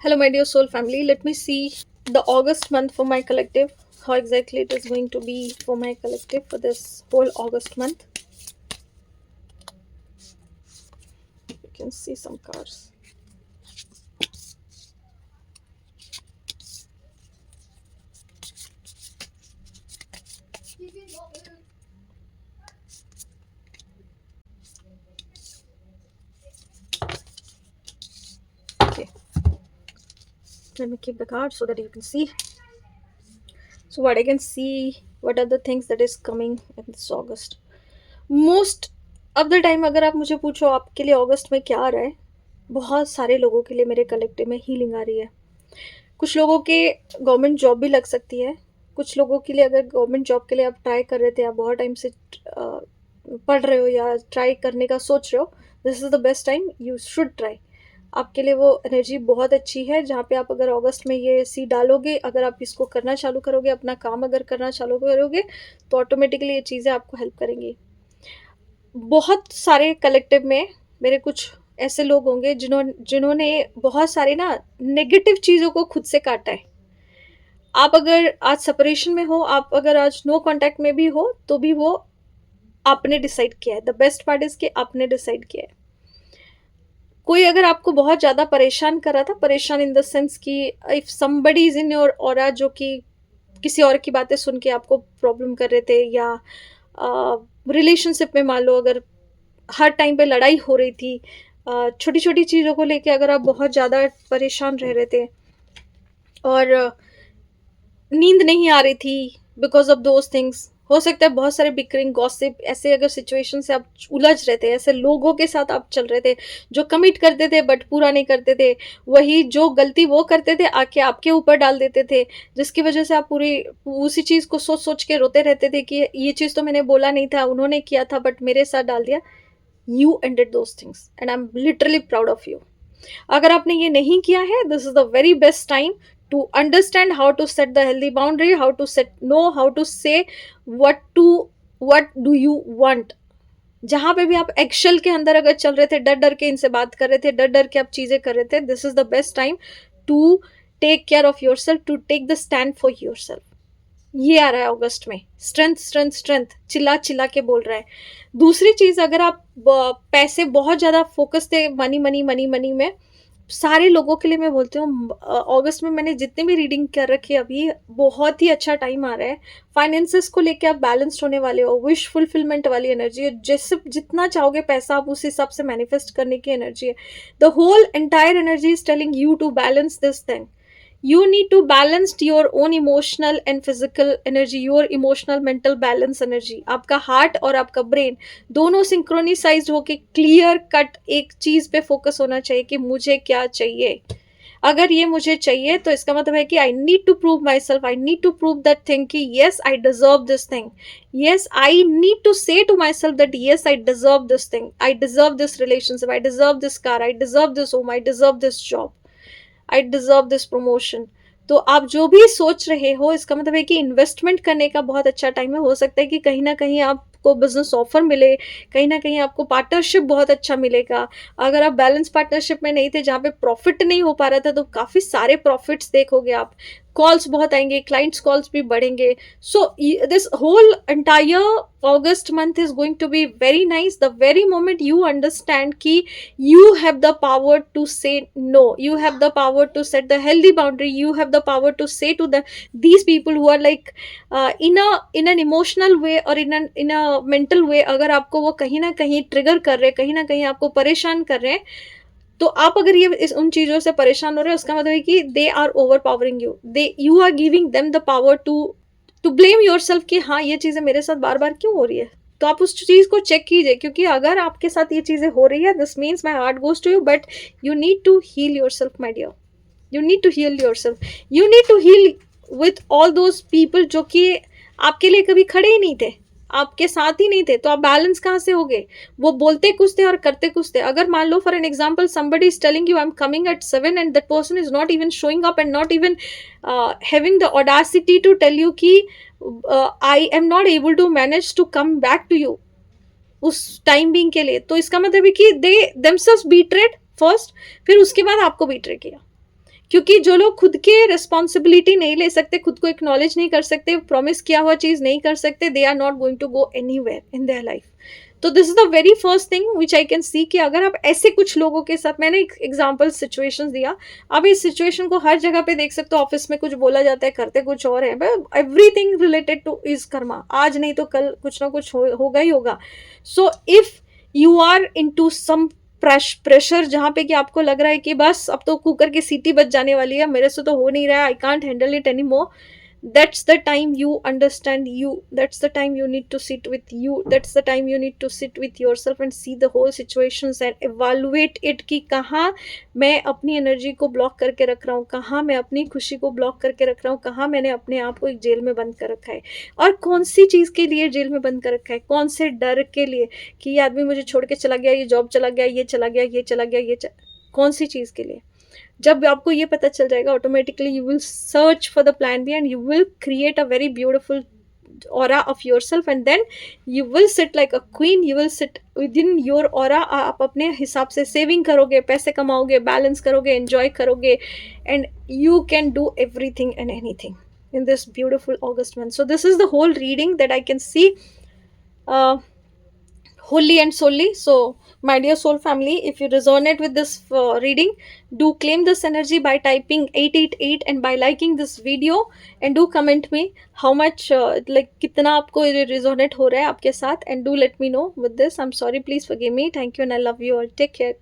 Hello, my dear soul family. Let me see the August month for my collective. How exactly it is going to be for my collective for this whole August month. You can see some cards. Okay, let me keep the cards so that you can see. So, what I can see, what are the things that is coming in this August? Most of the time अगर आप मुझे पूछो आपके लिए अगस्त में क्या आ रहा है, बहुत सारे लोगों के लिए मेरे कलेक्टिव में हीलिंग आ रही है. कुछ लोगों के गवर्नमेंट जॉब भी लग सकती है. कुछ लोगों के लिए अगर गवर्नमेंट जॉब के लिए आप ट्राई कर रहे थे, आप बहुत टाइम से पढ़ रहे हो या ट्राई करने का सोच रहे हो, this is the best time, you should try. आपके लिए वो एनर्जी बहुत अच्छी है जहाँ पे आप अगर अगस्त में ये सी डालोगे, अगर आप इसको करना चालू करोगे, अपना काम अगर करना चालू करोगे, तो ऑटोमेटिकली ये चीज़ें आपको हेल्प करेंगी. बहुत सारे कलेक्टिव में मेरे कुछ ऐसे लोग होंगे जिन्होंने बहुत सारे ना नेगेटिव चीज़ों को खुद से काटा है. आप अगर आज सेपरेशन में हो, आप अगर आज नो कांटेक्ट में भी हो, तो भी वो आपने डिसाइड किया है. द बेस्ट पार्ट इज कि आपने डिसाइड किया है. कोई अगर आपको बहुत ज़्यादा परेशान कर रहा था, परेशान इन द सेंस कि if somebody is in your aura, जो कि किसी और की बातें सुन के आपको प्रॉब्लम कर रहे थे, या रिलेशनशिप में मान लो अगर हर टाइम पे लड़ाई हो रही थी, छोटी छोटी चीज़ों को लेके अगर आप बहुत ज़्यादा परेशान रह रहे थे और नींद नहीं आ रही थी बिकॉज ऑफ दोज थिंग्स. हो सकता है बहुत सारे बिकरिंग गॉसिप, ऐसे अगर सिचुएशन से आप उलझ रहे थे, ऐसे लोगों के साथ आप चल रहे थे जो कमिट करते थे बट पूरा नहीं करते थे, वही जो गलती वो करते थे आके आपके ऊपर डाल देते थे, जिसकी वजह से आप पूरी उसी चीज़ को सोच सोच के रोते रहते थे कि ये चीज़ तो मैंने बोला नहीं था, उन्होंने किया था बट मेरे साथ डाल दिया. You ended those things and I am literally proud of you. अगर आपने ये नहीं किया है, this is the very best time to understand how to set the healthy boundary, how to know how to say what do you want. जहां पे भी आप एक्शल के अंदर अगर चल रहे थे, डर डर के इनसे बात कर रहे थे, डर डर के आप चीजें कर रहे थे, this is the best time to take care of yourself, to take the stand for yourself. ये आ रहा है अगस्त में. स्ट्रेंथ स्ट्रेंथ स्ट्रेंथ चिल्ला चिल्ला के बोल रहा है. दूसरी चीज, अगर आप पैसे बहुत ज्यादा फोकस थे मनी मनी मनी मनी में, सारे लोगों के लिए मैं बोलती हूँ अगस्त में मैंने जितनी भी रीडिंग कर रखी है अभी, बहुत ही अच्छा टाइम आ रहा है. फाइनेंसेस को लेके आप बैलेंस्ड होने वाले हो, विश फुलफिलमेंट वाली एनर्जी है. जैसे जितना चाहोगे पैसा आप उस हिसाब से मैनिफेस्ट करने की एनर्जी है. The whole entire energy is telling you to balance this thing. You need to balance your own emotional and physical energy, your emotional mental balance energy. आपका हार्ट और आपका ब्रेन दोनों सिंक्रोनाइज्ड होके clear cut एक चीज पे focus होना चाहिए कि मुझे क्या चाहिए. अगर ये मुझे चाहिए तो इसका मतलब है कि I need to prove myself, I need to prove that thing कि yes I deserve this thing. Yes I need to say to myself that yes I deserve this thing, I deserve this relationship, I deserve this car, I deserve this home, I deserve this job, I deserve this promotion. तो आप जो भी सोच रहे हो, इसका मतलब है कि इन्वेस्टमेंट करने का बहुत अच्छा टाइम है. हो सकता है कि कहीं ना कहीं आपको बिजनेस ऑफर मिले, कहीं ना कहीं आपको पार्टनरशिप बहुत अच्छा मिलेगा. अगर आप बैलेंस पार्टनरशिप में नहीं थे, जहाँ पे प्रॉफिट नहीं हो पा रहा था, तो काफ़ी सारे प्रॉफिट्स देखोगे आप. कॉल्स बहुत आएंगे, क्लाइंट्स कॉल्स भी बढ़ेंगे. So this whole entire August month is going to be very nice. The very moment you understand कि you have the power to say no, you have the power to set the healthy boundary, you have the power to say to these people who are like in an emotional way or in a mental way, अगर आपको वो कहीं ना कहीं trigger कर रहे हैं, कहीं ना कहीं आपको परेशान कर रहे हैं, तो आप अगर ये उन चीज़ों से परेशान हो रहे हैं, उसका मतलब है कि they are overpowering you, you are giving them the power to blame yourself कि हाँ ये चीज़ें मेरे साथ बार बार क्यों हो रही है. तो आप उस चीज़ को चेक कीजिए, क्योंकि अगर आपके साथ ये चीज़ें हो रही है, this means my heart goes to you, but you need to heal yourself my dear. You need to heal yourself. You need to heal with all those people जो कि आपके लिए कभी खड़े ही नहीं थे, आपके साथ ही नहीं थे. तो आप बैलेंस कहाँ से हो गए? वो बोलते कुछ थे और करते कुछ थे. अगर मान लो for an example somebody is telling you I'm coming at 7 and that person is not even showing up and not even having the audacity to tell you कि I am not able to manage to come back to you उस time being के लिए, तो इसका मतलब है कि they themselves betrayed first, फिर उसके बाद आपको betray किया. क्योंकि जो लोग खुद के रिस्पॉन्सिबिलिटी नहीं ले सकते, खुद को एक्नॉलेज नहीं कर सकते, प्रॉमिस किया हुआ चीज़ नहीं कर सकते, they are not going to go anywhere in their life. तो this is the very first thing which I can see कि अगर आप ऐसे कुछ लोगों के साथ, मैंने एक एग्जाम्पल सिचुएशन दिया, आप इस सिचुएशन को हर जगह पे देख सकते हो. ऑफिस में कुछ बोला जाता है, करते कुछ और है. Everything related two is Karma. आज नहीं तो कल कुछ ना कुछ होगा ही होगा. So if you are into some pressure जहाँ पे कि आपको लग रहा है कि बस अब तो कुकर की सीटी बच जाने वाली है, मेरे से तो हो नहीं रहा है, I can't handle it any more, that's the time you understand you, that's the time you need to sit with you, that's the time you need to sit with yourself and see the whole situations and evaluate it कि कहाँ मैं अपनी energy को block करके रख रहा हूँ, कहाँ मैं अपनी खुशी को ब्लॉक करके रख रहा हूँ, कहाँ मैंने अपने आप को एक जेल में बंद कर रखा है, और कौन सी चीज़ के लिए जेल में बंद कर रखा है, कौन से डर के लिए कि ये आदमी मुझे छोड़ के चला गया, ये जॉब चला गया, ये चला गया, ये चला गया, कौन सी चीज़ के लिए. जब आपको ये पता चल जाएगा, automatically you will search for the plan B and you will create a very beautiful aura of yourself, and then you will sit like a queen, you will sit within your aura. आप अपने हिसाब से saving करोगे, पैसे कमाओगे, balance करोगे, enjoy करोगे, and you can do everything and anything in this beautiful August month. So this is the whole reading that I can see wholly and solely. So my dear soul family, if you resonate with this reading, do claim this energy by typing 888 and by liking this video, and do comment me how much like kitna aapko resonate ho raha hai aapke sath, and do let me know with this. I'm sorry, please forgive me. Thank you and I love you all. Take care.